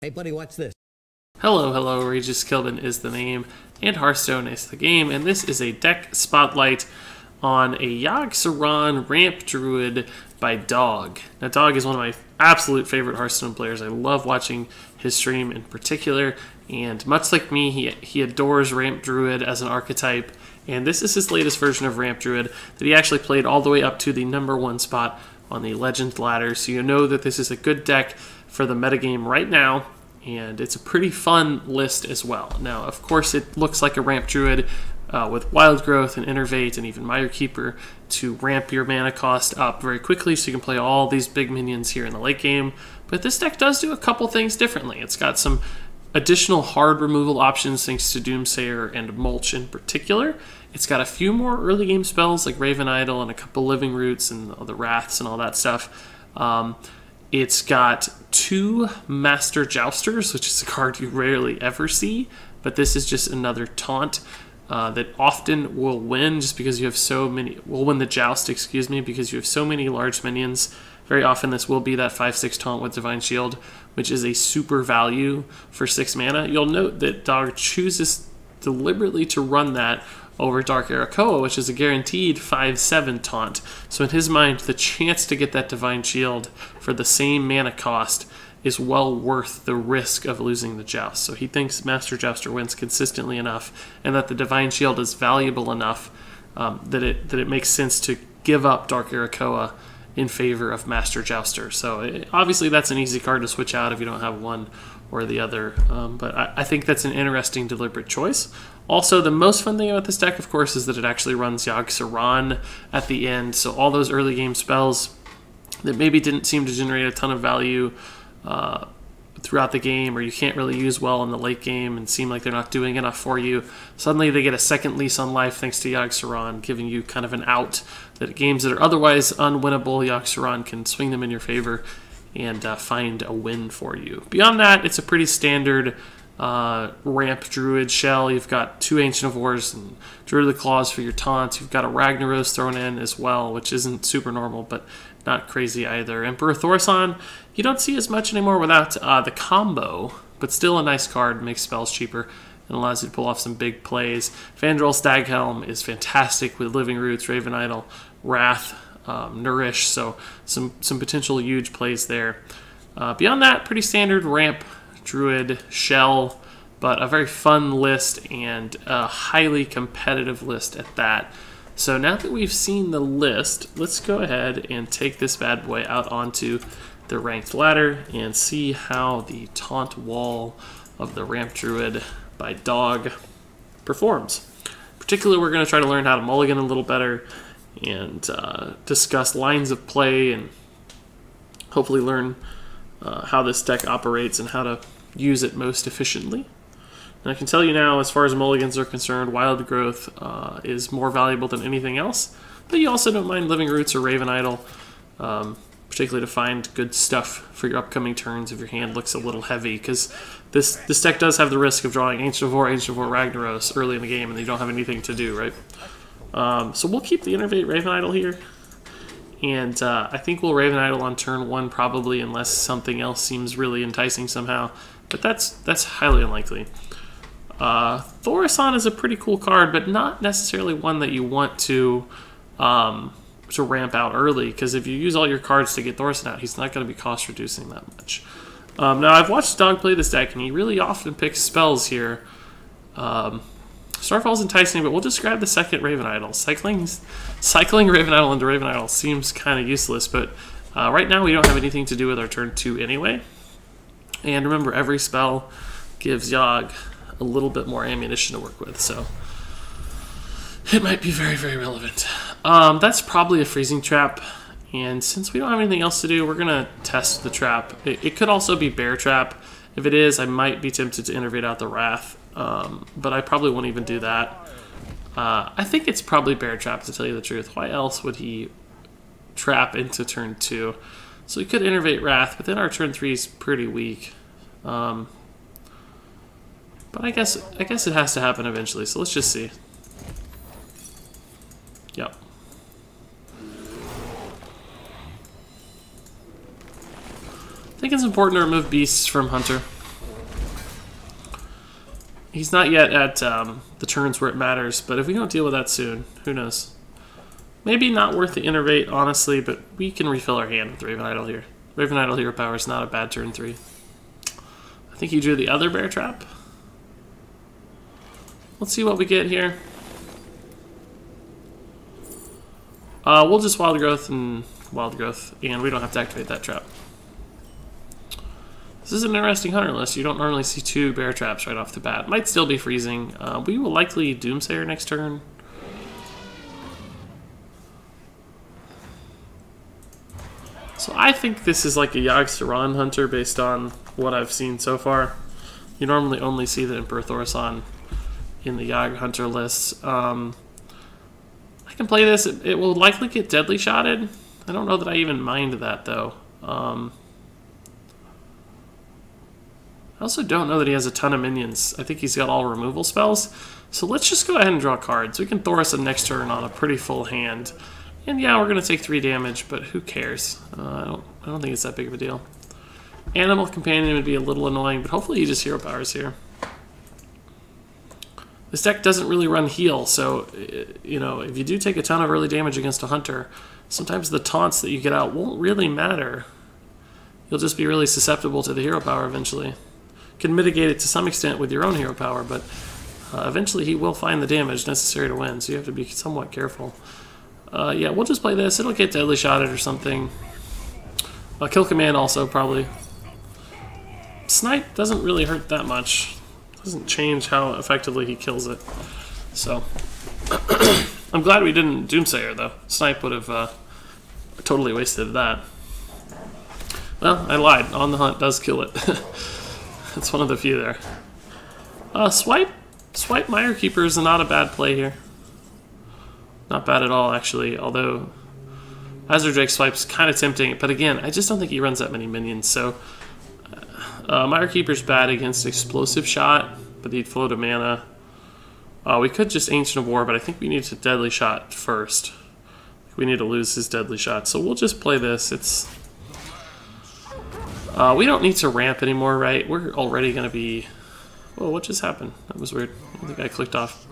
Hey buddy, watch this. Hello, hello, Regis Kilbin is the name, and Hearthstone is the game, and this is a deck spotlight on a Yogg Ramp Druid by Dog. Now, Dog is one of my absolute favorite Hearthstone players. I love watching his stream in particular, and much like me, he adores Ramp Druid as an archetype, and this is his latest version of Ramp Druid that he actually played all the way up to the #1 spot on the Legend ladder, so you know that this is a good deck for the metagame right now, and it's a pretty fun list as well. Now, of course, it looks like a Ramp Druid with Wild Growth and Innervate and even Mire Keeper to ramp your mana cost up very quickly so you can play all these big minions here in the late game. But this deck does do a couple things differently. It's got some additional hard removal options thanks to Doomsayer and Mulch in particular. It's got a few more early game spells like Raven Idol and a couple Living Roots and the Wraths and all that stuff. It's got 2 Master Jousters, which is a card you rarely ever see, but this is just another taunt that often will win just because you have so many, will win the joust, excuse me, because you have so many large minions. Very often this will be that 5/6 taunt with Divine Shield, which is a super value for 6 mana. You'll note that Dog chooses deliberately to run that over Dark Arakoa, which is a guaranteed 5/7 taunt. So in his mind, the chance to get that Divine Shield for the same mana cost is well worth the risk of losing the Joust. So he thinks Master Jouster wins consistently enough, and that the Divine Shield is valuable enough that it makes sense to give up Dark Arakoa in favor of Master Jouster. So obviously that's an easy card to switch out if you don't have one or the other, but I think that's an interesting deliberate choice. Also, the most fun thing about this deck, of course, is that it actually runs Yogg at the end, so all those early game spells that maybe didn't seem to generate a ton of value throughout the game, or you can't really use well in the late game and seem like they're not doing enough for you, suddenly they get a second lease on life thanks to Yogg, giving you kind of an out that games that are otherwise unwinnable, Yogg can swing them in your favor and find a win for you. Beyond that, it's a pretty standard Ramp Druid shell. You've got 2 Ancient of Wars and Druid of the Claws for your taunts. You've got a Ragnaros thrown in as well, which isn't super normal, but not crazy either. Emperor Thaurissan, you don't see as much anymore without the combo, but still a nice card, makes spells cheaper and allows you to pull off some big plays. Fandral Staghelm is fantastic with Living Roots, Raven Idol, Wrath, Nourish, so some potential huge plays there. Beyond that, pretty standard Ramp Druid shell, but a very fun list and a highly competitive list at that. So now that we've seen the list, let's go ahead and take this bad boy out onto the ranked ladder and see how the taunt wall of the Ramp Druid by Dog performs. In particular, we're going to try to learn how to mulligan a little better and discuss lines of play and hopefully learn how this deck operates and how to use it most efficiently. And I can tell you now, as far as mulligans are concerned, Wild Growth is more valuable than anything else, but you also don't mind Living Roots or Raven Idol, particularly to find good stuff for your upcoming turns if your hand looks a little heavy, because this deck does have the risk of drawing Ancient of War, Ragnaros early in the game, and you don't have anything to do, right? So we'll keep the Innervate Raven Idol here, and I think we'll Raven Idol on turn 1 probably, unless something else seems really enticing somehow, but that's highly unlikely. Thaurissan is a pretty cool card, but not necessarily one that you want to ramp out early, because if you use all your cards to get Thaurissan out, he's not going to be cost reducing that much. Now, I've watched Dog play this deck, and he really often picks spells here. Starfall's enticing, but we'll just grab the second Raven Idol. Cycling Raven Idol into Raven Idol seems kind of useless, but right now we don't have anything to do with our turn 2 anyway. And remember, every spell gives Yogg a little bit more ammunition to work with, so it might be very, very relevant. That's probably a Freezing Trap, and since we don't have anything else to do, we're going to test the trap. It could also be Bear Trap. If it is, I might be tempted to Innervate out the Wrath, but I probably won't even do that. I think it's probably Bear Trap, to tell you the truth. Why else would he trap into turn 2? So he could Innervate Wrath, but then our turn 3 is pretty weak. But I guess it has to happen eventually, so let's just see. Yep. I think it's important to remove beasts from Hunter. He's not yet at the turns where it matters, but if we don't deal with that soon, who knows? Maybe not worth the innervate, honestly, but we can refill our hand with Raven Idol here. Raven Idol Hero Power is not a bad turn 3. I think he drew the other Bear Trap. Let's see what we get here. We'll just Wild Growth, and we don't have to activate that trap. This is an interesting hunter list. You don't normally see 2 Bear Traps right off the bat. Might still be freezing. We will likely Doomsayer next turn. So I think this is like a Yogg Saron hunter based on what I've seen so far. You normally only see the Emperor Thaurissan in the Yogg hunter lists. I can play this. It will likely get deadly shotted. I don't know that I even mind that though. I also don't know that he has a ton of minions. I think he's got all removal spells. So let's just go ahead and draw cards. We can Thaurissan next turn on a pretty full hand. And yeah, we're going to take 3 damage, but who cares? I don't think it's that big of a deal. Animal Companion would be a little annoying, but hopefully he just hero powers here. This deck doesn't really run heal, so you know, if you do take a ton of early damage against a hunter, sometimes the taunts that you get out won't really matter. You'll just be really susceptible to the hero power eventually. You can mitigate it to some extent with your own hero power, but eventually he will find the damage necessary to win, so you have to be somewhat careful. Yeah, we'll just play this. It'll get deadly shotted or something. Kill command also, probably. Snipe doesn't really hurt that much. Doesn't change how effectively he kills it. So, I'm glad we didn't Doomsayer, though. Snipe would have totally wasted that. Well, I lied. On the Hunt does kill it. That's one of the few there. Swipe Mire Keeper is not a bad play here. Not bad at all, actually, although Azure Drake Swipe's kind of tempting, but again, I just don't think he runs that many minions, so Mire Keeper's bad against Explosive Shot, but he'd float a mana. We could just Ancient of War, but I think we need to Deadly Shot first. We need to lose his Deadly Shot, so we'll just play this. It's we don't need to ramp anymore, right? We're already going to be... Whoa, what just happened? That was weird. I think I clicked off.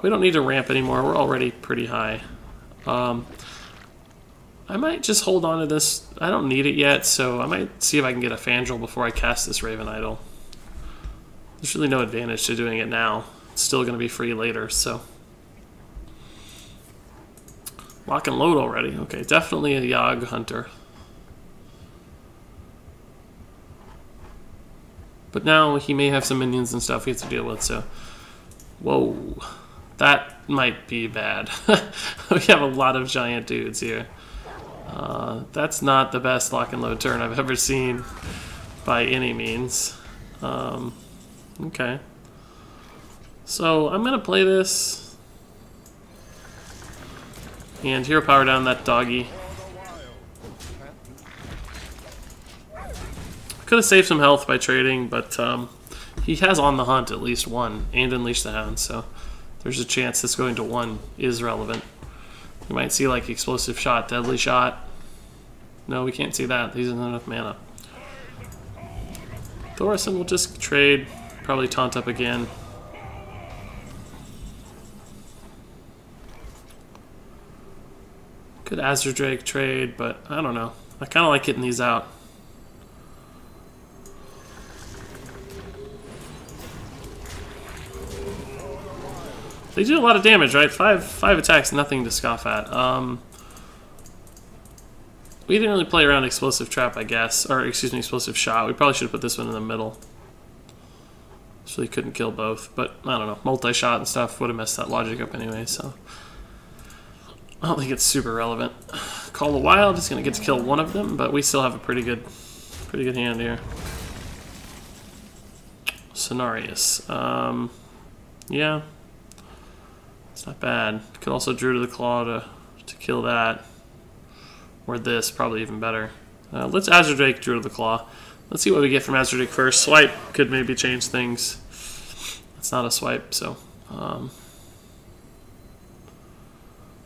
We don't need to ramp anymore. We're already pretty high. I might just hold on to this. I don't need it yet, so I might see if I can get a Fandral before I cast this Raven Idol. There's really no advantage to doing it now. It's still going to be free later, so... Lock and load already. Okay, definitely a Yogg hunter. But now he may have some minions and stuff he has to deal with, so... Whoa. That might be bad. We have a lot of giant dudes here. That's not the best lock and load turn I've ever seen by any means. Okay. So I'm going to play this. And hero power down that doggy. Could have saved some health by trading, but he has On the Hunt at least one, and Unleash the Hound, so there's a chance this going to 1 is relevant. We might see like Explosive Shot, Deadly Shot. No, we can't see that. He doesn't have enough mana. Thaurissan will just trade, probably taunt up again. Could Azure Drake trade, but I don't know. I kind of like getting these out. They do a lot of damage, right? Five attacks, nothing to scoff at. We didn't really play around Explosive Trap, I guess. Or, excuse me, Explosive Shot. We probably should have put this one in the middle. So he couldn't kill both. But, I don't know. Multi-shot and stuff would have messed that logic up anyway, so... I don't think it's super relevant. Call the Wild is going to get to kill one of them, but we still have a pretty good hand here. Cenarius. Yeah. It's not bad. Could also Druid of the Claw to kill that. Or this, probably even better. Let's Azure Drake Druid of the Claw. Let's see what we get from Azure Drake first. Swipe could maybe change things. It's not a swipe, so...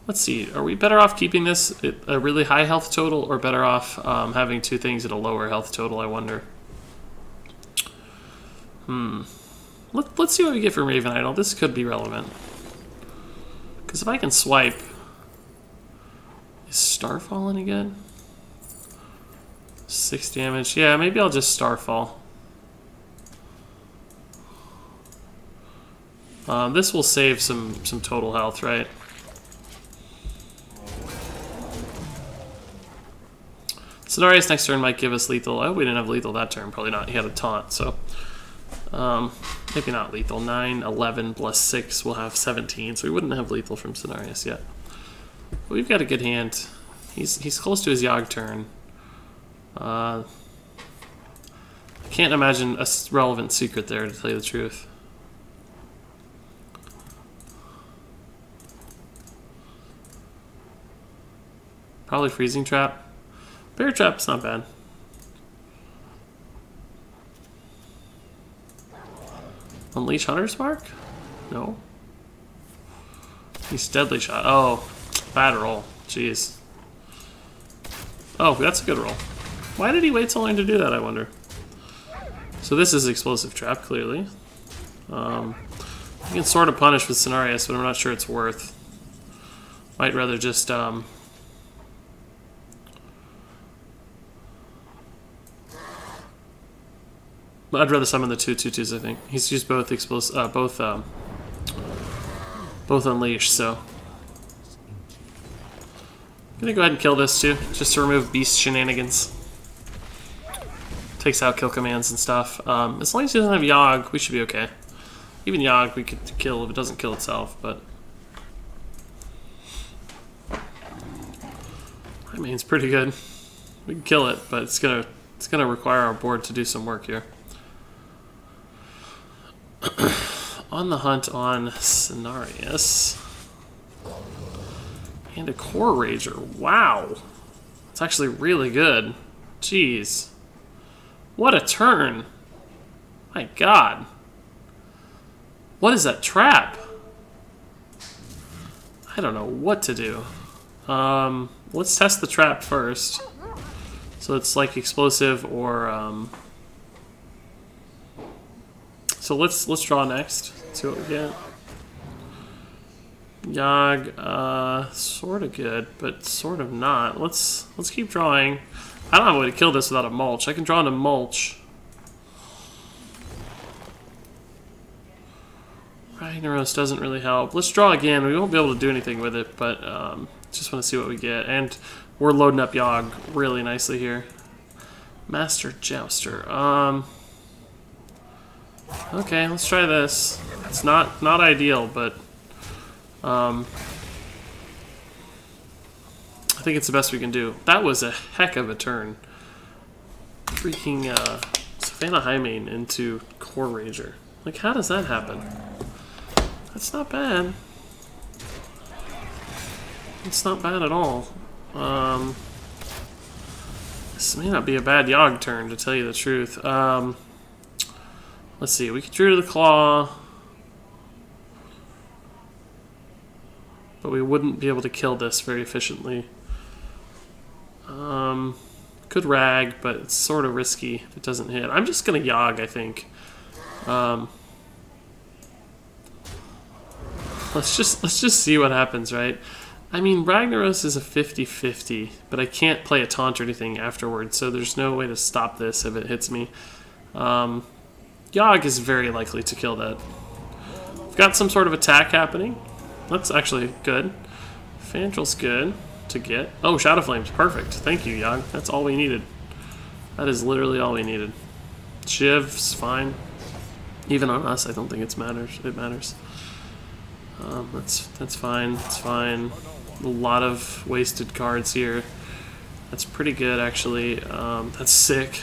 let's see. Are we better off keeping this at a really high health total, or better off having 2 things at a lower health total, I wonder? Let's see what we get from Raven Idol. This could be relevant. Because if I can swipe... Is Starfall any good? 6 damage. Yeah, maybe I'll just Starfall. This will save some total health, right? Cenarius next turn might give us lethal. Oh, we didn't have lethal that turn. Probably not. He had a taunt, so... maybe not lethal. 9, 11 plus 6 will have 17, so we wouldn't have lethal from Cenarius yet. But we've got a good hand. He's close to his Yogg turn. I can't imagine a relevant secret there, to tell you the truth. Probably Freezing Trap. Bear Trap's not bad. Unleash Hunter's Mark? No. He's Deadly Shot. Oh, bad roll. Jeez. Oh, that's a good roll. Why did he wait so long to do that, I wonder? So this is Explosive Trap, clearly. I can sort of punish with Cenarius, but I'm not sure it's worth. Might rather just... I'd rather summon the 2/2/2s, I think. He's used both both Unleash, so... I'm gonna go ahead and kill this too, just to remove beast shenanigans. Takes out kill commands and stuff. As long as he doesn't have Yogg, we should be okay. Even Yogg we could kill if it doesn't kill itself, but... I mean, it's pretty good. We can kill it, but it's gonna require our board to do some work here. On the hunt on Cenarius. And a Core Rager. Wow. It's actually really good. Jeez. What a turn. My god. What is that trap? I don't know what to do. Let's test the trap first. So it's like explosive or... So let's draw next. See what we get. Yogg, sort of good, but sort of not. Let's keep drawing. I don't have a way to kill this without a mulch. I can draw into mulch. Ragnaros doesn't really help. Let's draw again. We won't be able to do anything with it, but just want to see what we get. And we're loading up Yogg really nicely here. Master Jouster. Okay, let's try this. It's not ideal, but I think it's the best we can do. That was a heck of a turn. Freaking Savannah Highmane into Core Rager. Like, how does that happen? That's not bad. It's not bad at all. This may not be a bad Yogg turn, to tell you the truth. Let's see, we could Druid to the Claw. But we wouldn't be able to kill this very efficiently. Could Rag, but it's sort of risky if it doesn't hit. I'm just gonna Yogg, I think. Let's just see what happens, right? I mean, Ragnaros is a 50-50, but I can't play a taunt or anything afterwards, so there's no way to stop this if it hits me. Yogg is very likely to kill that. We've got some sort of attack happening. That's actually good. Fandrel's good to get. Oh, Shadow Flame's perfect. Thank you, Yogg. That's all we needed. That is literally all we needed. Shiv's fine. Even on us, I don't think it matters. That's fine. It's fine. A lot of wasted cards here. That's pretty good, actually. That's sick.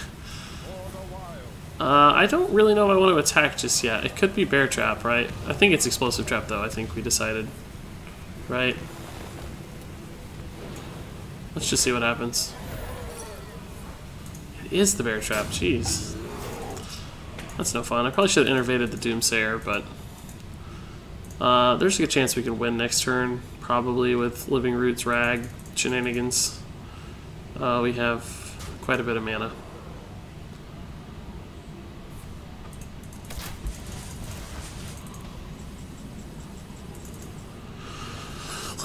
I don't really know if I want to attack just yet. It could be Bear Trap, right? I think it's Explosive Trap, though. I think we decided. Right? Let's just see what happens. It is the Bear Trap. Jeez. That's no fun. I probably should have innervated the Doomsayer, but... there's a good chance we can win next turn, probably with Living Roots, Rag, shenanigans. We have quite a bit of mana.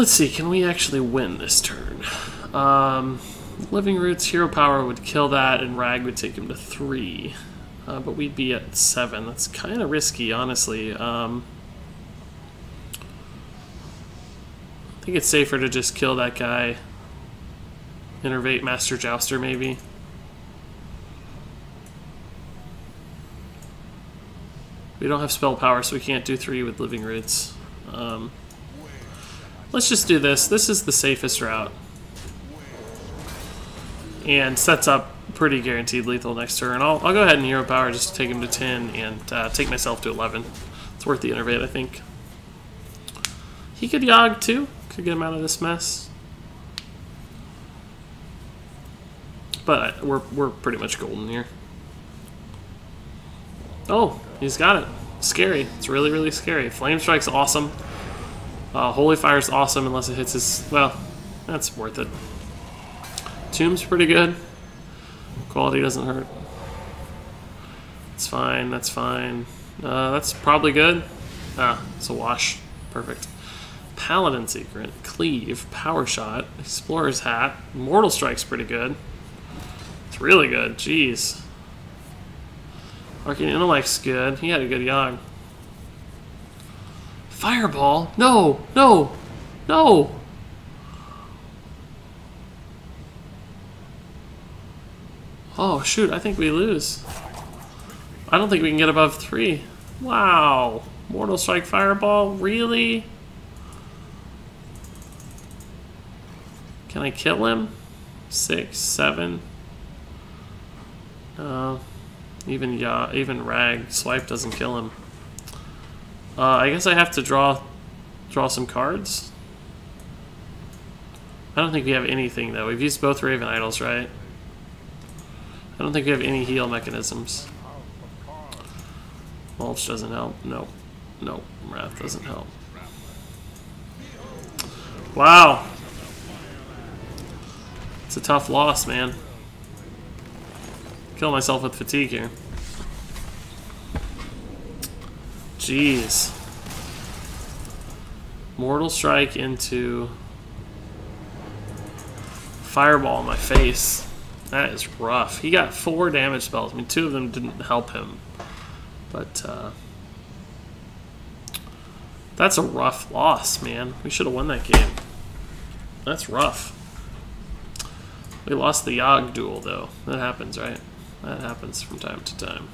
Let's see, can we actually win this turn? Living Roots, Hero Power would kill that, and Rag would take him to 3. But we'd be at 7. That's kind of risky, honestly. I think it's safer to just kill that guy. Innervate Master Jouster, maybe. We don't have spell power, so we can't do 3 with Living Roots. Let's just do this. This is the safest route. And sets up pretty guaranteed lethal next turn. I'll go ahead and Hero Power just to take him to 10 and take myself to 11. It's worth the Innervate, I think. He could Yogg too. Could get him out of this mess. But we're pretty much golden here. Oh, he's got it. Scary. It's really, really scary. Flame Strike's awesome. Holy Fire's awesome unless it hits his... Well, that's worth it. Tomb's pretty good. Quality doesn't hurt. It's fine. That's fine. That's probably good. It's a wash. Perfect. Paladin Secret. Cleave. Power Shot. Explorer's Hat. Mortal Strike's pretty good. It's really good. Jeez. Arcane Intellect's good. He had a good Yogg. Fireball? No! No! No! Oh, shoot. I think we lose. I don't think we can get above 3. Wow. Mortal Strike Fireball? Really? Can I kill him? 6, 7. Even Rag Swipe doesn't kill him. I guess I have to draw some cards. I don't think we have anything though. We've used both Raven Idols, right? I don't think we have any heal mechanisms. Mulch doesn't help. No. No. Wrath doesn't help. Wow. It's a tough loss, man. Kill myself with fatigue here. Jeez. Mortal Strike into Fireball in my face. That is rough. He got 4 damage spells. I mean, 2 of them didn't help him. But, that's a rough loss, man. We should have won that game. That's rough. We lost the Yogg duel, though. That happens, right? That happens from time to time.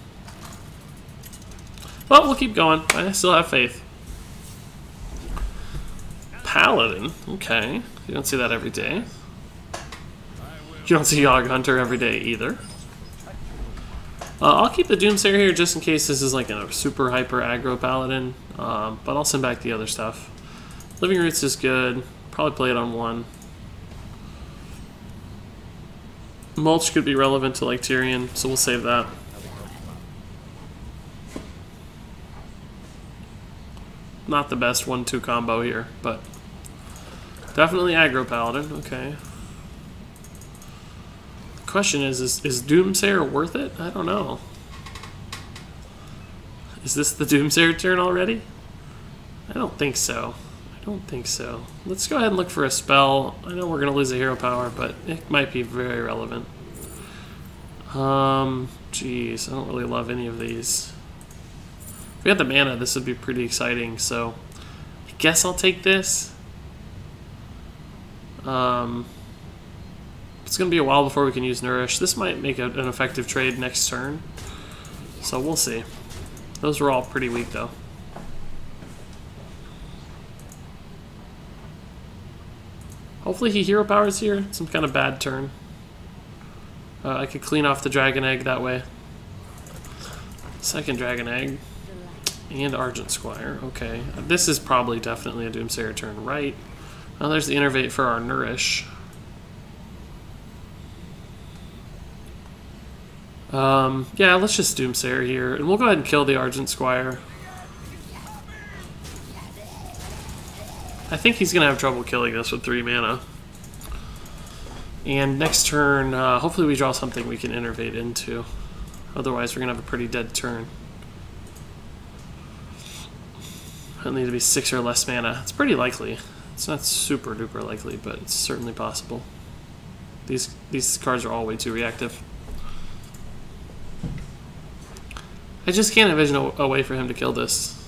Well, we'll keep going. I still have faith. Paladin. Okay. You don't see that every day. You don't see Yogg Hunter every day either. I'll keep the Doomsayer here just in case this is like a super hyper aggro Paladin. But I'll send back the other stuff. Living Roots is good. Probably play it on 1. Mulch could be relevant to like Tyrion, so we'll save that. Not the best 1-2 combo here, but definitely aggro Paladin. Okay. The question is Doomsayer worth it? I don't know. Is this the Doomsayer turn already? I don't think so. I don't think so. Let's go ahead and look for a spell. I know we're going to lose a hero power, but it might be very relevant. Geez, I don't really love any of these. If we had the mana, this would be pretty exciting, so I guess I'll take this. It's going to be a while before we can use Nourish. This might make an effective trade next turn, so we'll see. Those were all pretty weak, though. Hopefully he hero powers here. Some kind of bad turn. I could clean off the Dragon Egg that way. Second Dragon Egg. And Argent Squire. Okay. This is probably definitely a Doomsayer turn, right? Now there's the Innervate for our Nourish. Yeah, let's just Doomsayer here. And we'll go ahead and kill the Argent Squire. I think he's going to have trouble killing us with 3 mana. And next turn, hopefully we draw something we can Innervate into. Otherwise, we're going to have a pretty dead turn. It'll need to be 6 or less mana. It's pretty likely. It's not super duper likely, but it's certainly possible. These cards are all way too reactive. I just can't envision a way for him to kill this.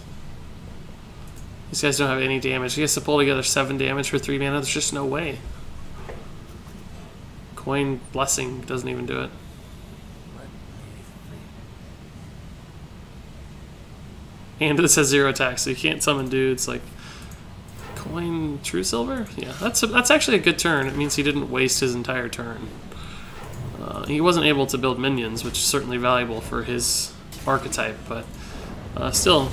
These guys don't have any damage. He has to pull together 7 damage for 3 mana. There's just no way. Coin Blessing doesn't even do it. And this has 0 attacks, so you can't summon dudes like Coin True Silver. Yeah, that's actually a good turn. It means he didn't waste his entire turn. He wasn't able to build minions, which is certainly valuable for his archetype, but still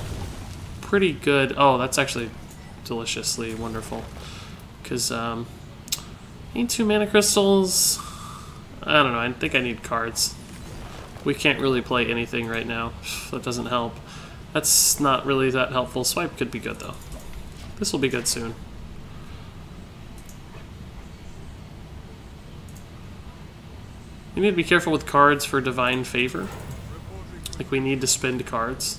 pretty good. Oh, that's actually deliciously wonderful. Because need 2 mana crystals. I don't know. I think I need cards. We can't really play anything right now. That doesn't help. That's not really that helpful. Swipe could be good, though. This will be good soon. You need to be careful with cards for Divine Favor. Like, we need to spend cards.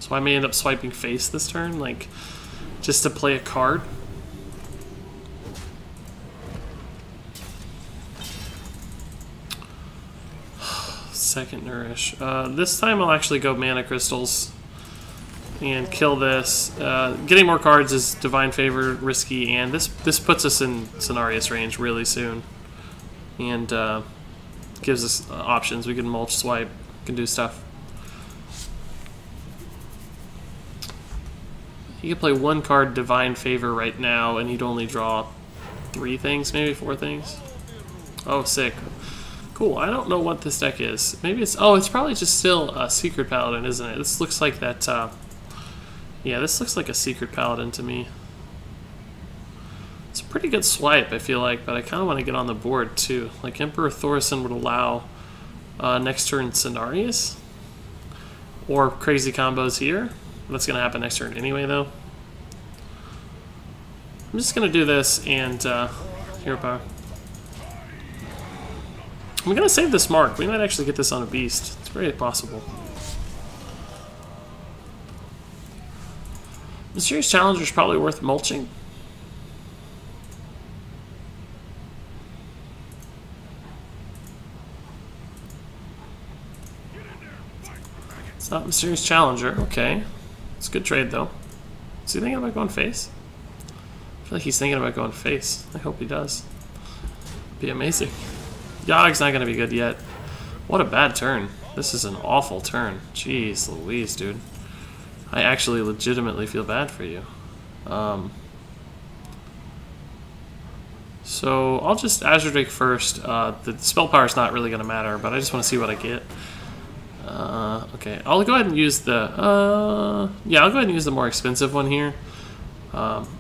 So I may end up swiping face this turn, like, just to play a card. Second Nourish. This time I'll actually go Mana Crystals and kill this. Getting more cards is Divine Favor risky, and this puts us in Cenarius range really soon. And gives us options. We can mulch, swipe, can do stuff. He could play 1 card Divine Favor right now, and he'd only draw 3 things, maybe 4 things. Oh, sick. Cool, I don't know what this deck is. Maybe it's... Oh, it's probably just still a Secret Paladin, isn't it? This looks like that... yeah, this looks like a Secret Paladin to me. It's a pretty good swipe, I feel like, but I kind of want to get on the board, too. Like, Emperor Thorson would allow next turn Cenarius. Or crazy combos here. That's going to happen next turn anyway, though. I'm just going to do this and Hero Power. I'm going to save this mark. We might actually get this on a beast. It's very possible. Mysterious Challenger is probably worth mulching. It's not Mysterious Challenger. Okay. It's a good trade, though. Is he thinking about going face? I feel like he's thinking about going face. I hope he does. Be amazing. Yogg's not going to be good yet. What a bad turn. This is an awful turn. Jeez Louise, dude. I actually legitimately feel bad for you. So I'll just Azure Drake first. The spell power is not really going to matter, but I just want to see what I get. Okay, I'll go ahead and use the... yeah, I'll go ahead and use the more expensive one here.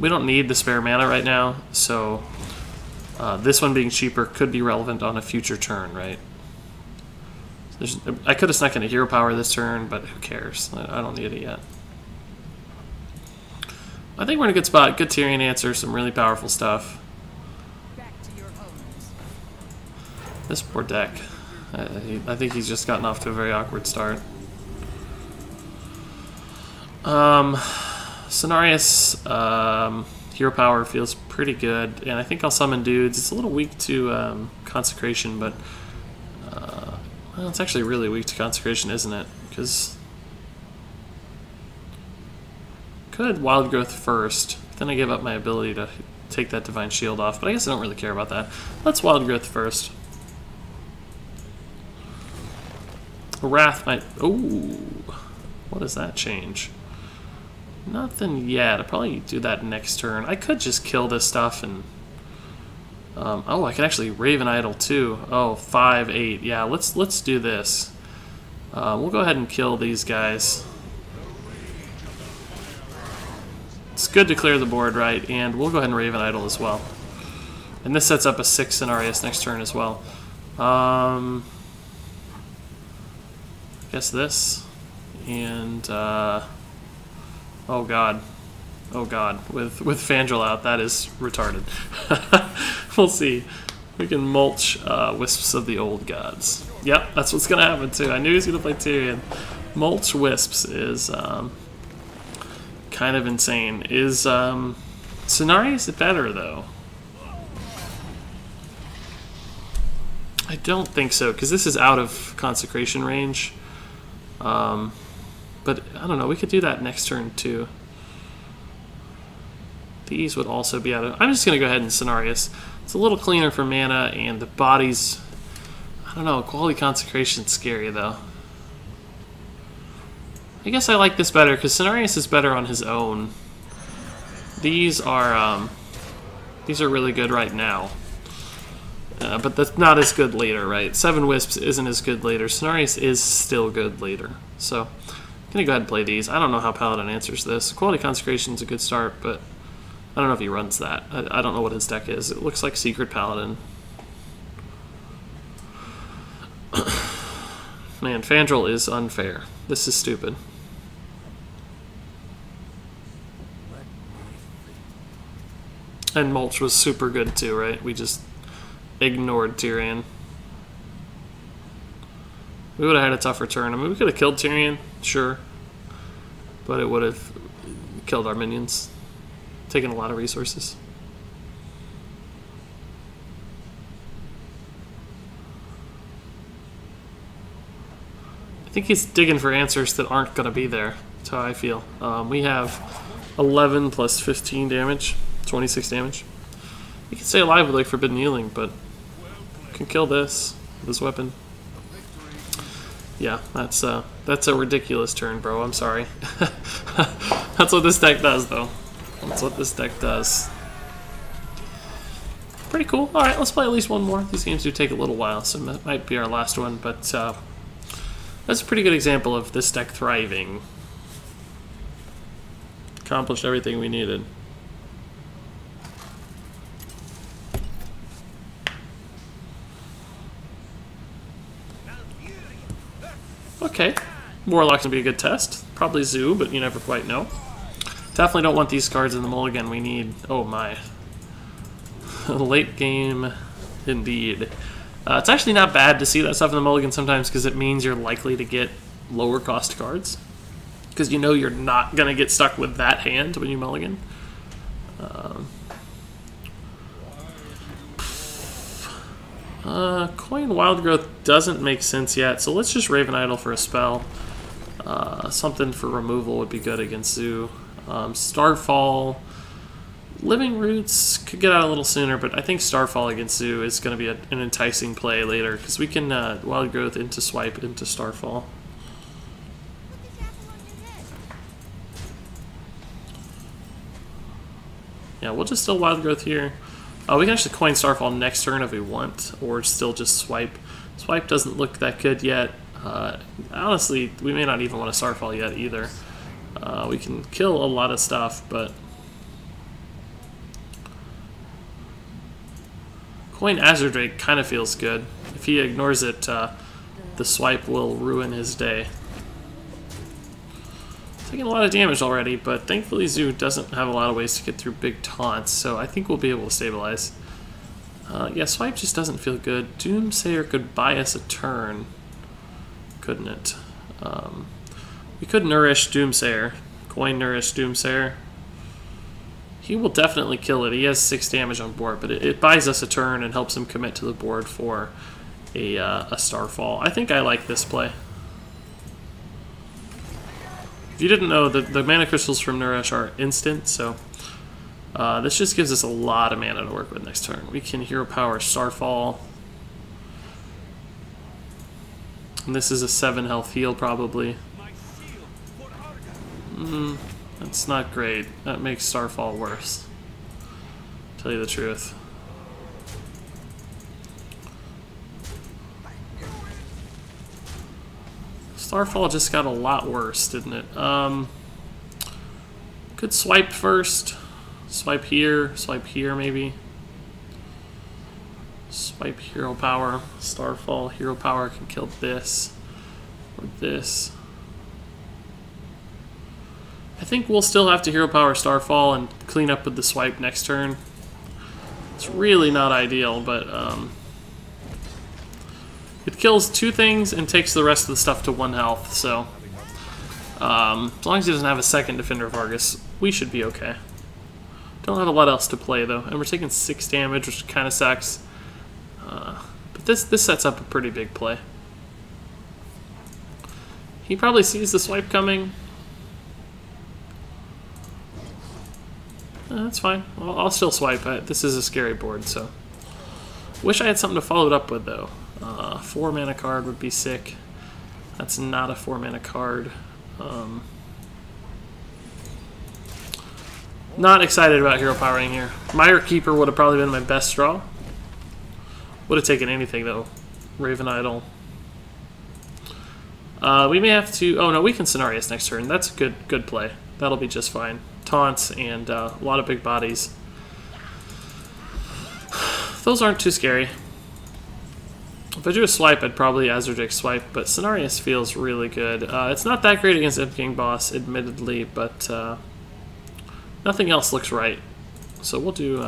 We don't need the spare mana right now, so... this one being cheaper could be relevant on a future turn, right? I could have snuck in a hero power this turn, but who cares? I don't need it yet. I think we're in a good spot. Good Tyrion answer, some really powerful stuff. This poor deck. I think he's just gotten off to a very awkward start. Cenarius, hero power feels pretty good, and I think I'll summon dudes. It's a little weak to Consecration, but well, it's actually really weak to Consecration, isn't it? Because could Wild Growth first, then I give up my ability to take that Divine Shield off, but I guess I don't really care about that. Let's Wild Growth first. Wrath might... Ooh, what does that change? Nothing yet. I'll probably do that next turn. I could just kill this stuff and... oh, I can actually Raven Idol too. Oh, 5, 8. Yeah, let's do this. We'll go ahead and kill these guys. It's good to clear the board, right? And we'll go ahead and Raven Idol as well. And this sets up a 6 Cenarius next turn as well. I guess this. And, oh god. Oh god. With Fandral out, that is retarded. We'll see. We can mulch Wisps of the Old Gods. Yep, that's what's going to happen too. I knew he was going to play Tyrion. Mulch Wisps is kind of insane. Is Cenarius better, though? I don't think so, because this is out of Consecration range. But, I don't know, we could do that next turn, too. These would also be out of... I'm just going to go ahead and Cenarius. It's a little cleaner for mana, and the body's... I don't know, Quality Consecration's scary, though. I guess I like this better, because Cenarius is better on his own. These are really good right now. But that's not as good later, right? 7 Wisps isn't as good later. Cenarius is still good later. So, I'm going to go ahead and play these. I don't know how Paladin answers this. Quality Consecration is a good start, but I don't know if he runs that. I don't know what his deck is. It looks like Secret Paladin. Man, Fandral is unfair. This is stupid. And Mulch was super good too, right? We just ignored Tyrion. We would have had a tougher turn. I mean, we could have killed Tyrion, sure. But it would have killed our minions. Taken a lot of resources. I think he's digging for answers that aren't going to be there. That's how I feel. We have 11 plus 15 damage. 26 damage. You can stay alive with like Forbidden Healing, but you can kill this weapon. Yeah, that's a ridiculous turn, bro. I'm sorry. That's what this deck does, though. That's what this deck does. Pretty cool. All right, let's play at least one more. These games do take a little while, so that might be our last one. But that's a pretty good example of this deck thriving. Accomplished everything we needed. Okay, Warlock's gonna be a good test. Probably Zoo, but you never quite know. Definitely don't want these cards in the mulligan. We need, oh my, late game indeed. It's actually not bad to see that stuff in the mulligan sometimes because it means you're likely to get lower cost cards. Because you know you're not gonna get stuck with that hand when you mulligan. Coin Wild Growth doesn't make sense yet, so let's just Raven Idol for a spell. Something for removal would be good against Zoo. Starfall. Living Roots could get out a little sooner, but I think Starfall against Zoo is going to be an enticing play later, because we can Wild Growth into Swipe into Starfall. Yeah, we'll just still Wild Growth here. We can actually coin Starfall next turn if we want, or still just Swipe. Swipe doesn't look that good yet. Honestly, we may not even want to Starfall yet either. We can kill a lot of stuff, but... Coin Azure Drake kind of feels good. If he ignores it, the Swipe will ruin his day. Taking a lot of damage already, but thankfully Zoo doesn't have a lot of ways to get through big taunts, so I think we'll be able to stabilize. Yeah, Swipe just doesn't feel good. Doomsayer could buy us a turn, couldn't it? We could Nourish Doomsayer. Coin Nourish Doomsayer. He will definitely kill it. He has 6 damage on board, but it buys us a turn and helps him commit to the board for a Starfall. I think I like this play. If you didn't know, the mana crystals from Nourish are instant, so this just gives us a lot of mana to work with next turn. We can Hero Power Starfall. And this is a 7 health heal, probably. That's not great. That makes Starfall worse, to tell you the truth. Starfall just got a lot worse, didn't it? Could Swipe first. Swipe here maybe. Swipe Hero Power. Starfall, Hero Power can kill this. Or this. I think we'll still have to Hero Power Starfall and clean up with the Swipe next turn. It's really not ideal, but it kills 2 things and takes the rest of the stuff to 1 health, so As long as he doesn't have a second Defender of Argus, we should be okay. Don't have a lot else to play though, and we're taking 6 damage, which kind of sucks. But this sets up a pretty big play. He probably sees the swipe coming. That's fine. I'll still swipe. This is a scary board, so. Wish I had something to follow it up with though. 4 mana card would be sick. That's not a 4 mana card. Not excited about hero powering here. Mire Keeper would have probably been my best draw. Would have taken anything though. Raven Idol. We may have to. Oh no, we can Cenarius next turn. That's a good play. That'll be just fine. Taunts and a lot of big bodies. Those aren't too scary. If I do a swipe, I'd probably Azure Drake swipe, but Cenarius feels really good. It's not that great against Imp King Boss, admittedly, but nothing else looks right. So we'll do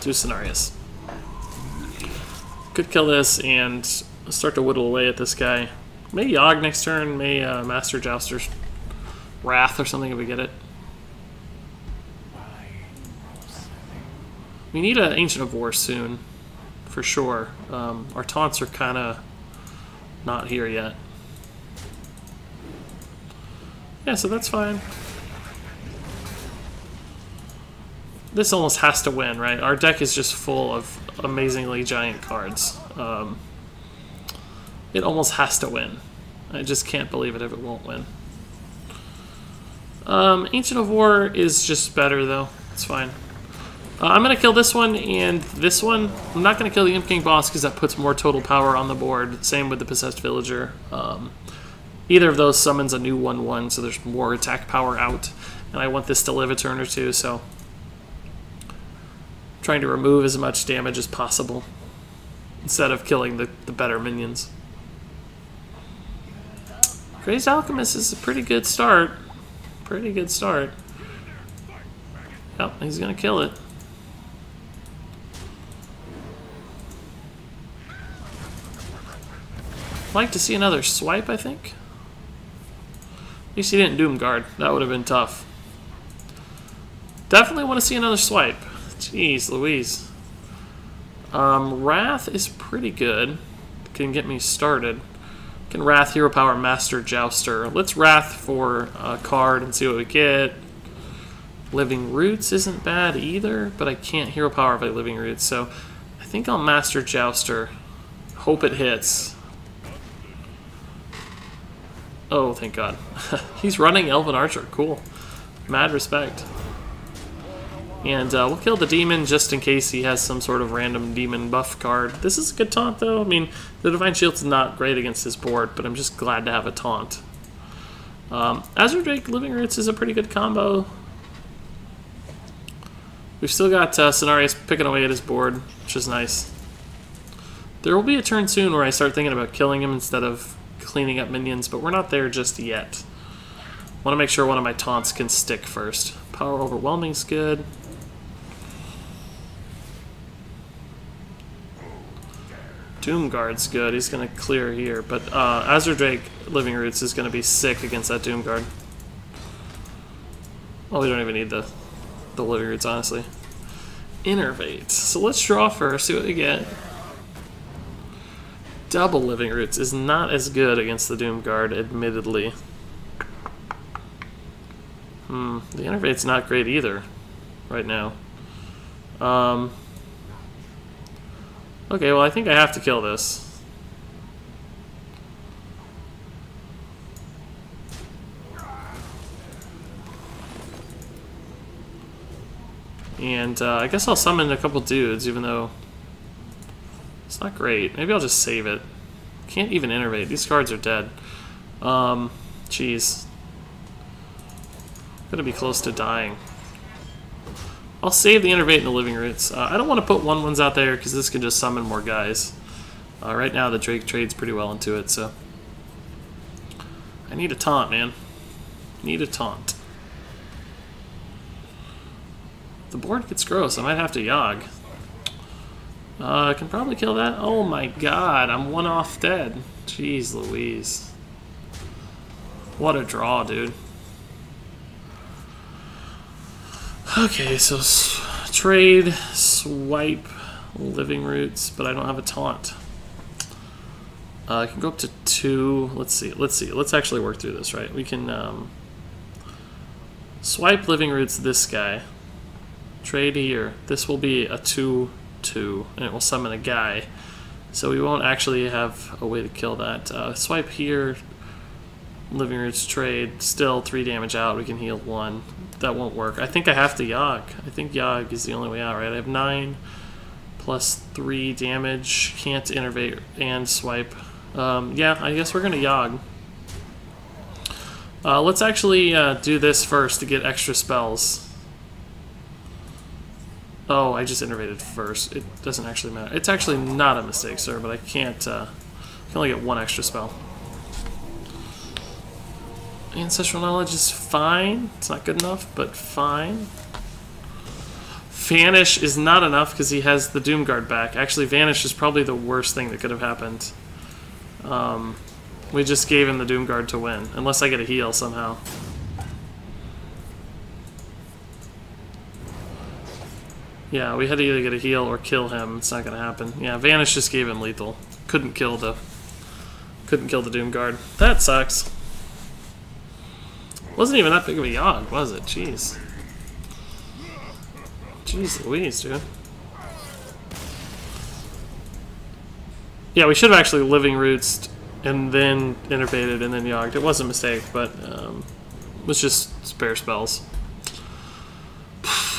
Cenarius. Could kill this and start to whittle away at this guy. May Yogg next turn, may Master Jouster's Wrath or something if we get it. We need an Ancient of War soon, for sure. Our taunts are kind of not here yet. Yeah, so that's fine. This almost has to win, right? Our deck is just full of amazingly giant cards. It almost has to win. I just can't believe it if it won't win. Ancient of War is just better, though. It's fine. I'm going to kill this one and this one. I'm not going to kill the Imp King Boss because that puts more total power on the board. Same with the Possessed Villager. Either of those summons a new 1/1, so there's more attack power out. And I want this to live a turn or two, so I'm trying to remove as much damage as possible instead of killing the better minions. Crazed Alchemist is a pretty good start. Pretty good start. Yep, he's going to kill it. Like to see another swipe, I think. At least he didn't Doom Guard. That would have been tough. Definitely want to see another swipe. Jeez Louise. Wrath is pretty good. Can get me started. Can Wrath Hero Power Master Jouster. Let's Wrath for a card and see what we get. Living Roots isn't bad either, but I can't Hero Power by Living Roots, so I think I'll Master Jouster. Hope it hits. Oh, thank God. He's running Elven Archer. Cool. Mad respect. And we'll kill the demon just in case he has some sort of random demon buff card. This is a good taunt, though. I mean, the Divine Shield's not great against this board, but I'm just glad to have a taunt. Azure Drake Living Roots is a pretty good combo. We've still got Cenarius picking away at his board, which is nice. There will be a turn soon where I start thinking about killing him instead of cleaning up minions, but we're not there just yet. Want to make sure one of my taunts can stick first. Power Overwhelming's good. Doomguard's good. He's going to clear here, but Azure Drake Living Roots is going to be sick against that Doomguard. Well, we don't even need the Living Roots, honestly. Innervate. So let's draw first, see what we get. Double Living Roots is not as good against the Doomguard, admittedly. The Innervate's not great either, right now. Okay, well I think I have to kill this. And I guess I'll summon a couple dudes, even though it's not great. Maybe I'll just save it. Can't even Innervate. These cards are dead. Jeez. Gonna be close to dying. I'll save the Innervate and the Living Roots. I don't want to put 1/1s out there because this can just summon more guys. Right now the Drake trades pretty well into it, so I need a taunt, man. Need a taunt. The board gets gross. I might have to Yogg. I can probably kill that. Oh my God, I'm 1 off dead. Jeez Louise. What a draw, dude. Okay, so trade, swipe, living roots, but I don't have a taunt. I can go up to 2. Let's see. Let's actually work through this, right? We can swipe living roots this guy. Trade here. This will be a 2/2, and it will summon a guy. So we won't actually have a way to kill that. Swipe here. Living roots, trade. Still 3 damage out. We can heal 1. That won't work. I think I have to Yogg. I think Yogg is the only way out, right? I have 9 plus 3 damage. Can't innervate and swipe. Yeah, I guess we're going to Yogg. Let's actually do this first to get extra spells. Oh, I just innervated first. It doesn't actually matter. It's actually not a mistake, sir, but I can't... I can only get 1 extra spell. Ancestral Knowledge is fine. It's not good enough, but fine. Vanish is not enough because he has the Doomguard back. Actually, Vanish is probably the worst thing that could have happened. We just gave him the Doomguard to win, unless I get a heal somehow. Yeah, we had to either get a heal or kill him. It's not going to happen. Yeah, Vanish just gave him lethal. Couldn't kill the Doomguard. That sucks. Wasn't even that big of a Yogg, was it? Jeez. Jeez Louise, dude. Yeah, we should have actually Living Roots and then Innervated and then Yogged. It was a mistake, but it was just spare spells.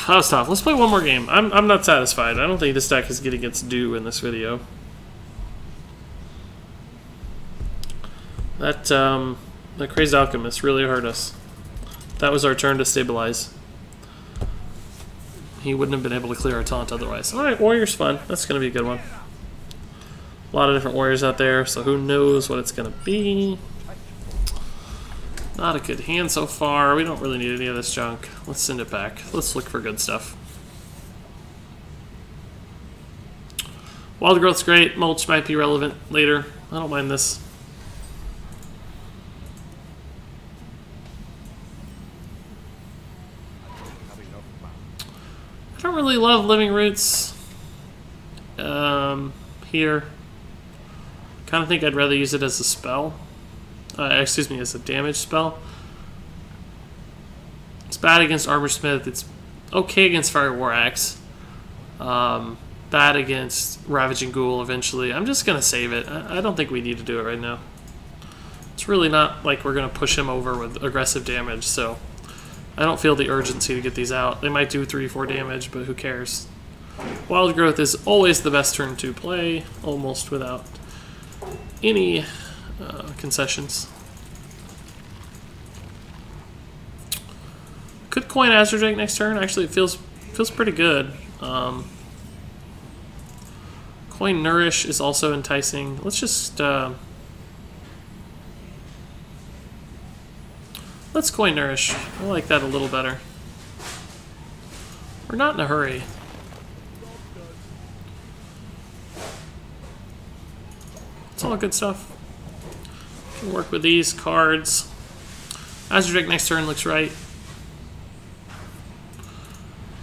That was tough. Let's play one more game. I'm not satisfied. I don't think this deck is getting its due in this video. That Crazed Alchemist really hurt us. That was our turn to stabilize. He wouldn't have been able to clear our taunt otherwise. Alright, Warrior's fun. That's going to be a good one. A lot of different Warriors out there, so who knows what it's going to be. Not a good hand so far. We don't really need any of this junk. Let's send it back. Let's look for good stuff. Wild Growth's great. Mulch might be relevant later. I don't mind this. I don't really love Living Roots here. Kind of think I'd rather use it as a spell. Excuse me, as a damage spell. It's bad against Armor Smith. It's okay against Fire War Axe. Bad against Ravaging Ghoul eventually. I'm just going to save it. I don't think we need to do it right now. It's really not like we're going to push him over with aggressive damage, so I don't feel the urgency to get these out. They might do 3-4 damage, but who cares? Wild Growth is always the best turn to play, almost without any concessions. Could coin Azure Drake next turn. Actually, it feels pretty good. Coin Nourish is also enticing. Let's just let's coin Nourish. I like that a little better. We're not in a hurry. It's all good stuff. Can work with these cards. Azure Drake next turn looks right.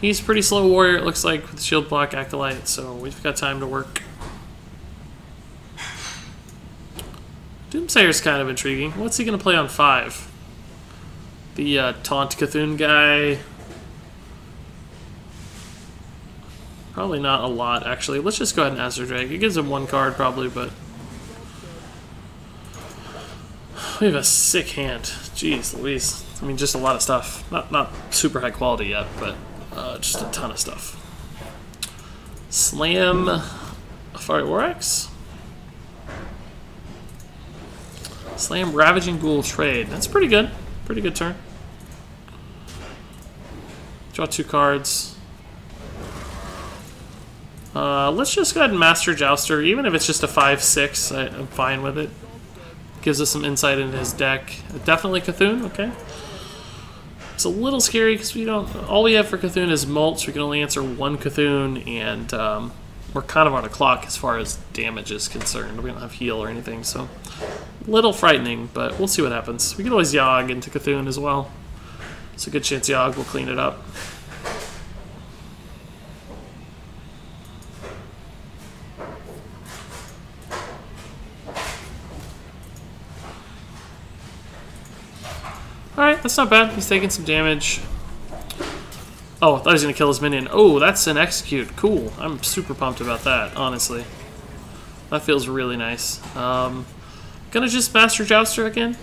He's pretty slow warrior, it looks like, with Shield Block Acolyte, so we've got time to work. Doomsayer's kind of intriguing. What's he going to play on 5? The Taunt Cthulhu guy. Probably not a lot, actually. Let's just go ahead and Azure Drake. It gives him 1 card, probably, but we have a sick hand. Jeez Louise. I mean, just a lot of stuff. Not super high quality yet, but just a ton of stuff. Slam Fire War Axe. Slam Ravaging Ghoul trade. That's pretty good. Pretty good turn. Draw 2 cards. Let's just go ahead and Master Jouster. Even if it's just a 5/6, I'm fine with it. Gives us some insight into his deck. Definitely Cthulhu, okay. It's a little scary because we don't. All we have for Cthulhu is Mulch. We can only answer 1 Cthulhu, and we're kind of on a clock as far as damage is concerned. We don't have heal or anything, so Little frightening, but we'll see what happens. We can always Yogg into Cthulhu as well. It's a good chance Yogg will clean it up. Alright, that's not bad. He's taking some damage. Oh, I thought he was going to kill his minion. Oh, that's an execute. Cool. I'm super pumped about that, honestly. That feels really nice. Gonna just Master Jouster again.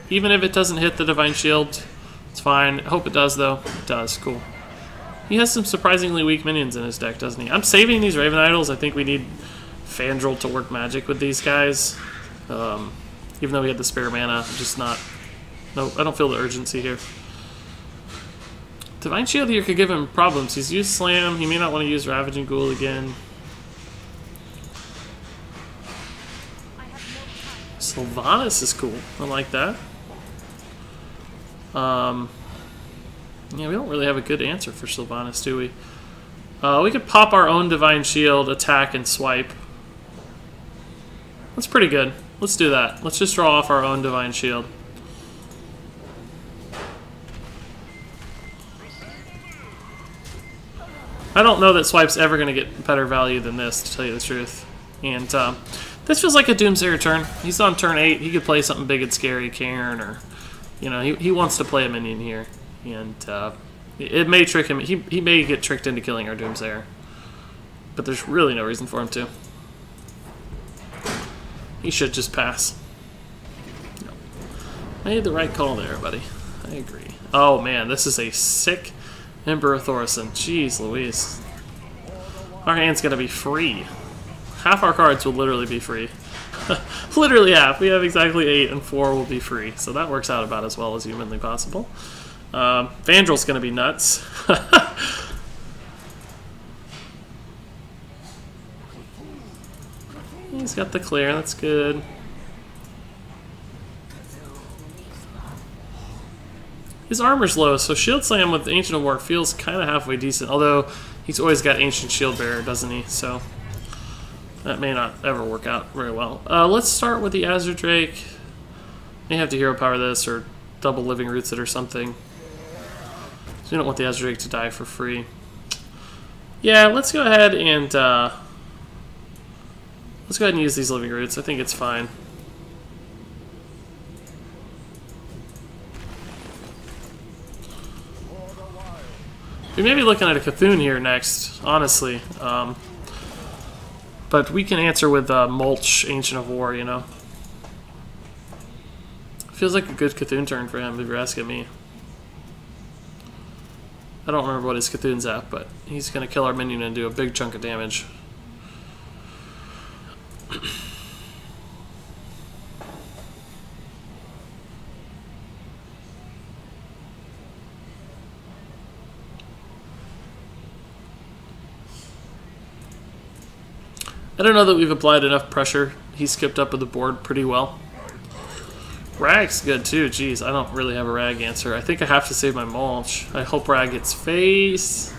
Even if it doesn't hit the Divine Shield, it's fine. I hope it does, though. It does. Cool. He has some surprisingly weak minions in his deck, doesn't he? I'm saving these Raven Idols. I think we need Fandral to work magic with these guys. Even though we had the spare mana, I'm just not... No, I don't feel the urgency here. Divine Shield here could give him problems. He's used Slam. He may not want to use Ravaging Ghoul again. Sylvanas is cool. I like that. Yeah, we don't really have a good answer for Sylvanas, do we? We could pop our own Divine Shield, attack, and swipe. That's pretty good. Let's do that. Let's just draw off our own Divine Shield. I don't know that Swipe's ever going to get better value than this, to tell you the truth. And this feels like a Doomsayer turn. He's on turn 8. He could play something big and scary, Cairn, or... You know, he wants to play a minion here. And it may trick him. He may get tricked into killing our Doomsayer. But there's really no reason for him to. He should just pass. No. Made the right call there, buddy. I agree. Oh, man, this is a sick... Emperor Thorson. Jeez Louise. Our hand's gonna be free. Half our cards will literally be free. Literally half. We have exactly 8 and 4 will be free. So that works out about as well as humanly possible. Vandral's gonna be nuts. He's got the clear, that's good. His armor's low, so Shield Slam with Ancient of War feels kind of halfway decent, although he's always got Ancient Shield Bearer, doesn't he? So that may not ever work out very well. Let's start with the Azure Drake. May have to hero power this, or double Living Roots it or something. So we don't want the Azure Drake to die for free. Yeah, let's go ahead and use these Living Roots. I think it's fine. We may be looking at a Cthulhu here next, honestly. But we can answer with Mulch, Ancient of War, you know. Feels like a good Cthulhu turn for him, if you're asking me. I don't remember what his Cthulhu's at, but he's going to kill our minion and do a big chunk of damage. I don't know that we've applied enough pressure. He skipped up with the board pretty well. Rag's good too. Jeez, I don't really have a Rag answer. I think I have to save my Mulch. I hope Rag gets face.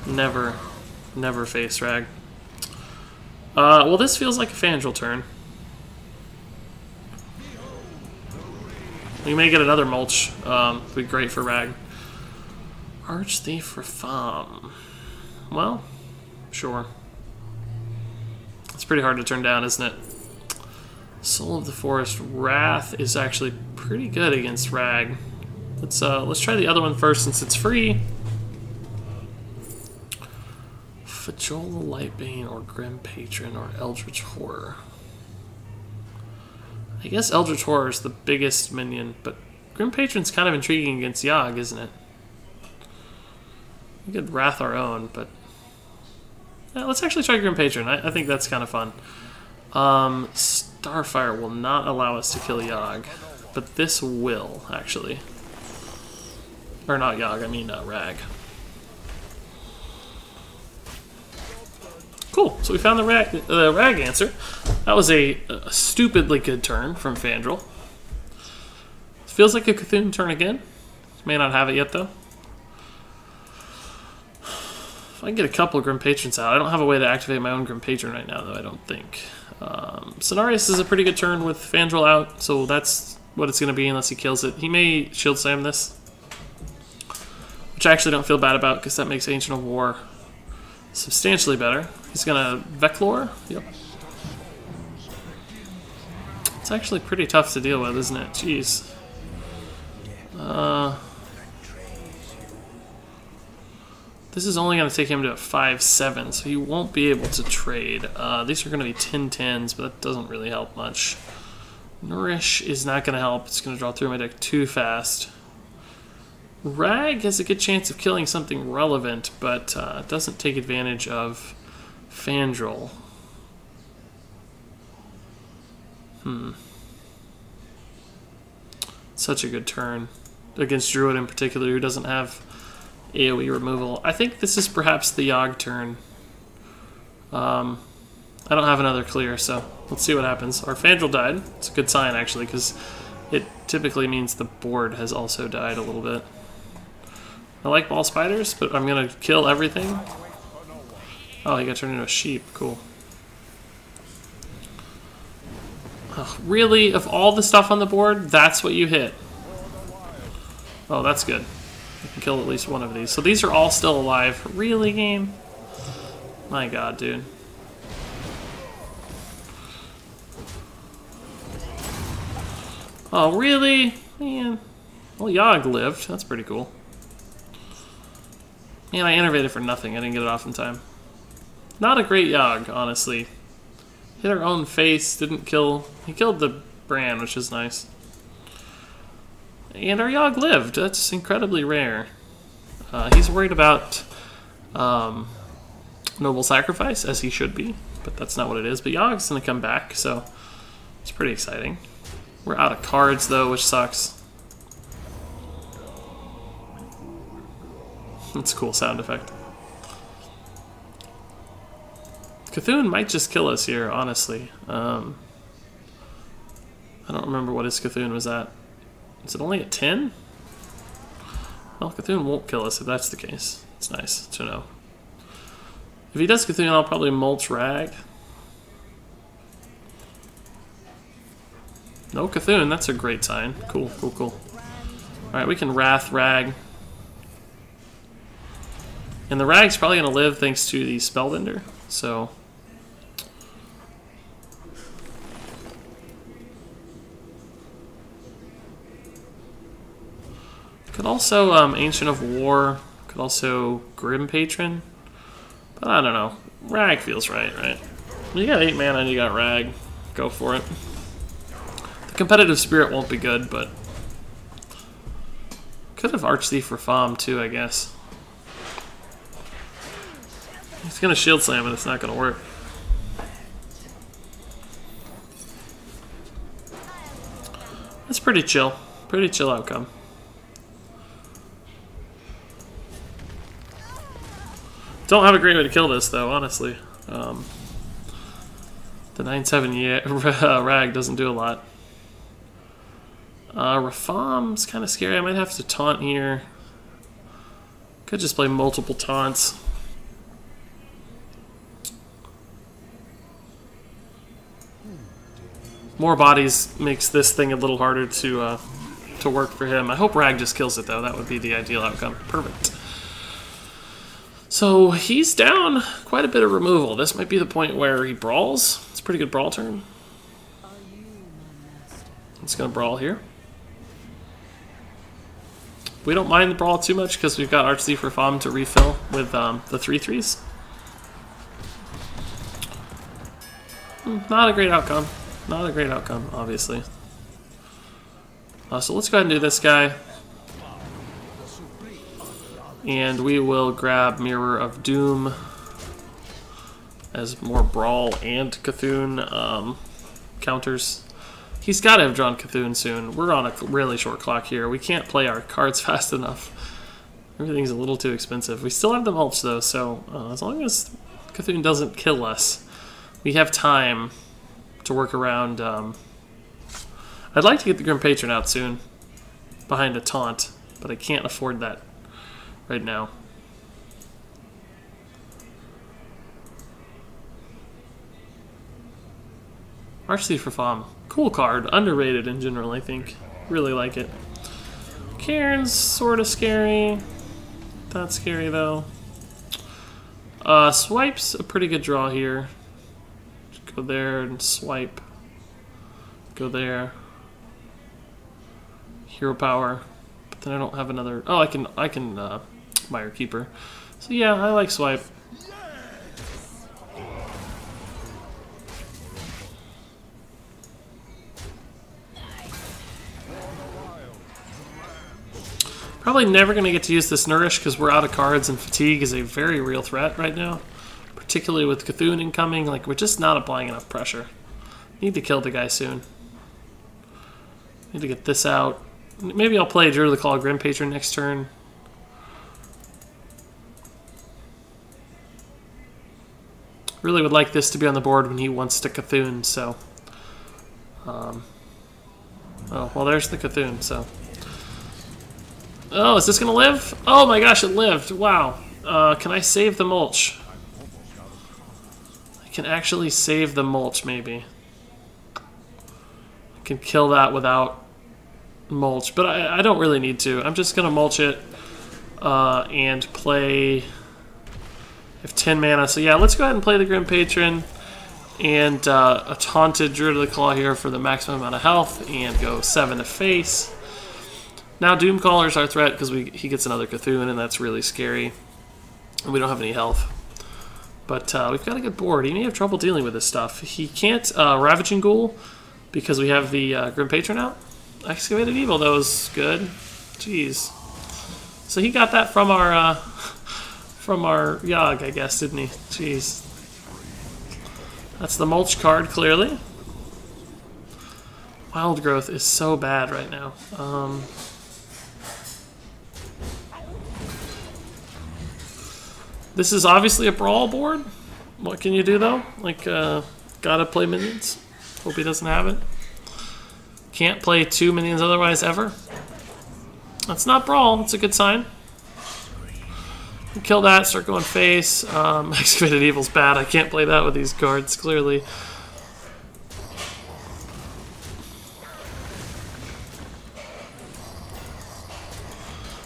Never face Rag. Well, this feels like a Fandral turn. We may get another Mulch. It'd be great for Rag. Archthief Ratham. Well, sure. It's pretty hard to turn down, isn't it? Soul of the Forest Wrath is actually pretty good against Rag. Let's try the other one first since it's free. Fajol the Lightbane or Grim Patron or Eldritch Horror. I guess Eldritch Horror is the biggest minion, but Grim Patron's kind of intriguing against Yogg, isn't it? We could Wrath our own, but let's actually try Grim Patron. I think that's kind of fun. Starfire will not allow us to kill Yogg, but this will, actually. Or not Yogg, I mean Rag. Cool, so we found the Rag answer. That was a stupidly good turn from Fandral. Feels like a Cthulhu turn again. May not have it yet, though. If I can get a couple Grim Patrons out. I don't have a way to activate my own Grim Patron right now, though, I don't think. Cenarius is a pretty good turn with Fandral out, so that's what it's going to be unless he kills it. He may Shield Slam this, which I actually don't feel bad about because that makes Ancient of War substantially better. He's going to Veclore. Yep. It's actually pretty tough to deal with, isn't it? Jeez. This is only going to take him to a 5/7, so he won't be able to trade. These are going to be 10/10s, but that doesn't really help much. Nourish is not going to help. It's going to draw through my deck too fast. Rag has a good chance of killing something relevant, but doesn't take advantage of Fandral. Such a good turn against Druid in particular, who doesn't have AoE removal. I think this is perhaps the Yogg turn. I don't have another clear, so let's see what happens. Our Fandral died. It's a good sign, actually, because it typically means the board has also died a little bit. I like ball spiders, but I'm going to kill everything. Oh, he got turned into a sheep. Cool. Oh, really? Of all the stuff on the board, that's what you hit? Oh, that's good. I can kill at least one of these. So these are all still alive. Really, game? My god, dude. Oh, really? Man. Well, Yogg lived. That's pretty cool. Man, I innovated for nothing. I didn't get it off in time. Not a great Yogg, honestly. Hit our own face, didn't kill... He killed the Bran, which is nice. And our Yogg lived. That's incredibly rare. He's worried about Noble Sacrifice, as he should be. But that's not what it is. But Yogg's going to come back, so it's pretty exciting. We're out of cards, though, which sucks. That's a cool sound effect. Cthulhu might just kill us here, honestly. I don't remember what his Cthulhu was at. Is it only at 10? Well, Cthulhu won't kill us if that's the case. It's nice to know. If he does Cthulhu, I'll probably mulch Rag. No Cthulhu, that's a great sign. Cool, cool, cool. Alright, we can Wrath Rag. And the Rag's probably going to live thanks to the Spellbender, so... Could also Ancient of War, could also Grim Patron, but I don't know. Rag feels right? You got 8 mana and you got Rag. Go for it. The competitive spirit won't be good, but could have Archthief for Fom too, I guess. He's gonna Shield Slam and it's not gonna work. That's pretty chill. Pretty chill outcome. Don't have a great way to kill this, though, honestly. The 9/7 Rag doesn't do a lot. Rafam's kind of scary. I might have to taunt here. Could just play multiple taunts. More bodies makes this thing a little harder to work for him. I hope Rag just kills it, though. That would be the ideal outcome. Perfect. So he's down quite a bit of removal. This might be the point where he brawls. It's a pretty good brawl turn. It's going to brawl here. We don't mind the brawl too much because we've got Archthief for Fom to refill with the 3/3s. Not a great outcome. Not a great outcome, obviously. So let's go ahead and do this guy. And we will grab Mirror of Doom as more Brawl and Cthulhu counters. He's got to have drawn Cthulhu soon. We're on a really short clock here. We can't play our cards fast enough. Everything's a little too expensive. We still have the mulch, though, so as long as Cthulhu doesn't kill us, we have time to work around. I'd like to get the Grim Patron out soon behind a taunt, but I can't afford that right now. Archseed for Fom. Cool card. Underrated in general, I think. Really like it. Cairn's sort of scary. Not scary, though. Swipe's a pretty good draw here. Just go there and swipe. Go there. Hero power. But then I don't have another... Oh, I can Mire Keeper. So yeah, I like swipe. Probably never going to get to use this Nourish because we're out of cards, and Fatigue is a very real threat right now. Particularly with Cthulhu incoming, like we're just not applying enough pressure. Need to kill the guy soon. Need to get this out. Maybe I'll play Druid of the Claw Grim Patron next turn. Really would like this to be on the board when he wants to Cthulhu, so... oh, well there's the Cthulhu, so... Oh, is this gonna live? Oh my gosh, it lived. Wow. Can I save the mulch? I can actually save the mulch, maybe. I can kill that without mulch, but I don't really need to. I'm just gonna mulch it and play... I have 10 mana, so yeah, let's go ahead and play the Grim Patron and a taunted Druid of the Claw here for the maximum amount of health and go 7 to face. Now Doomcaller's our threat because he gets another Cthulhu, and that's really scary. And we don't have any health. But we've got a good board. He may have trouble dealing with this stuff. He can't Ravaging Ghoul because we have the Grim Patron out. Excavated Evil, though, is good. Jeez. So he got that from our Yogg, I guess, didn't he? Jeez. That's the mulch card, clearly. Wild Growth is so bad right now. This is obviously a brawl board. What can you do, though? Like, gotta play minions. Hope he doesn't have it. Can't play 2 minions otherwise, ever. That's not brawl. That's a good sign. Kill that, start going face. Excavated Evil's bad. I can't play that with these cards, clearly.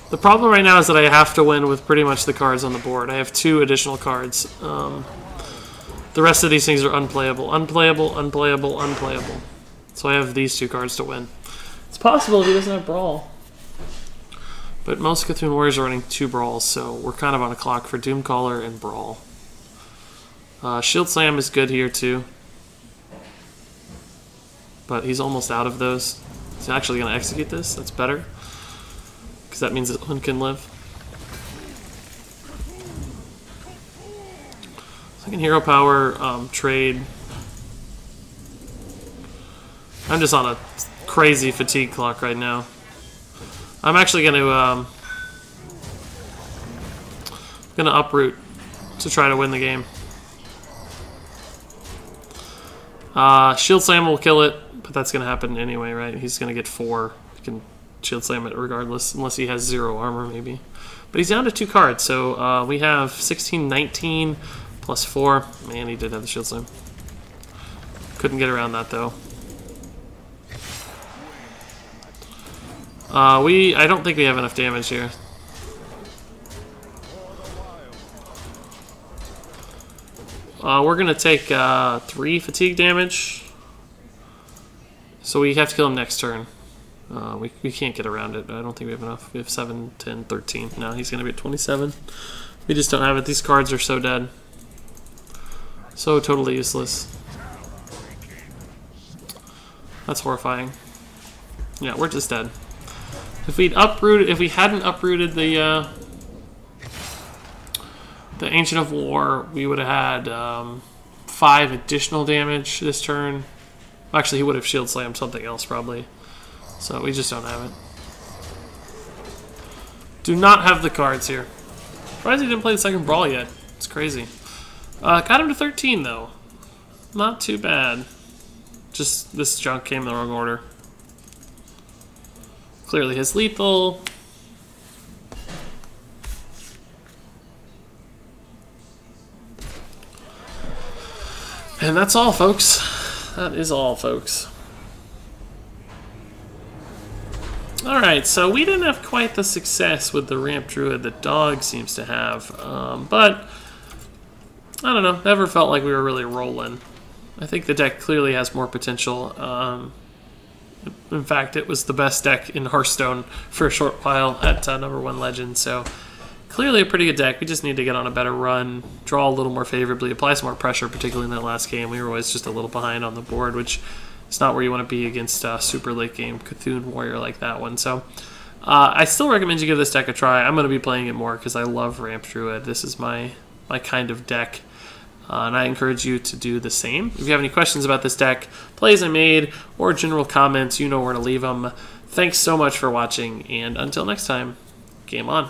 The problem right now is that I have to win with pretty much the cards on the board. I have 2 additional cards. The rest of these things are unplayable. Unplayable, unplayable, unplayable. So I have these 2 cards to win. It's possible if he doesn't have Brawl. But most Cthulhu Warriors are running 2 Brawls, so we're kind of on a clock for Doomcaller and Brawl. Shield Slam is good here too. But he's almost out of those. He's actually going to execute this. That's better. Because that means that one can live. Second Hero Power, trade. I'm just on a crazy fatigue clock right now. I'm actually going to uproot to try to win the game. Shield Slam will kill it, but that's going to happen anyway, right? He's going to get 4. He can Shield Slam it regardless, unless he has 0 armor, maybe. But he's down to 2 cards, so we have 16, 19, plus 4. Man, he did have the Shield Slam. Couldn't get around that, though. I don't think we have enough damage here. We're going to take 3 fatigue damage. So we have to kill him next turn. We can't get around it. I don't think we have enough. We have 7, 10, 13. No, he's going to be at 27. We just don't have it. These cards are so dead. So totally useless. That's horrifying. Yeah, we're just dead. If we hadn't uprooted the Ancient of War, we would have had 5 additional damage this turn. Actually, he would have Shield Slammed something else probably. So we just don't have it. Do not have the cards here. Surprised he didn't play the second Brawl yet. It's crazy. Got him to 13 though. Not too bad. Just this junk came in the wrong order. Clearly his lethal. And that's all, folks. That is all, folks. Alright, so we didn't have quite the success with the Ramp Druid that Dog seems to have, but I don't know, never felt like we were really rolling. I think the deck clearly has more potential. In fact, it was the best deck in Hearthstone for a short while at #1 Legend, so clearly a pretty good deck. We just need to get on a better run, draw a little more favorably, apply some more pressure, particularly in that last game. We were always just a little behind on the board, which is not where you want to be against a super late game Cthulhu Warrior like that one. So I still recommend you give this deck a try. I'm going to be playing it more because I love Ramp Druid. This is my kind of deck. And I encourage you to do the same. If you have any questions about this deck, plays I made, or general comments, you know where to leave them. Thanks so much for watching, and until next time, game on.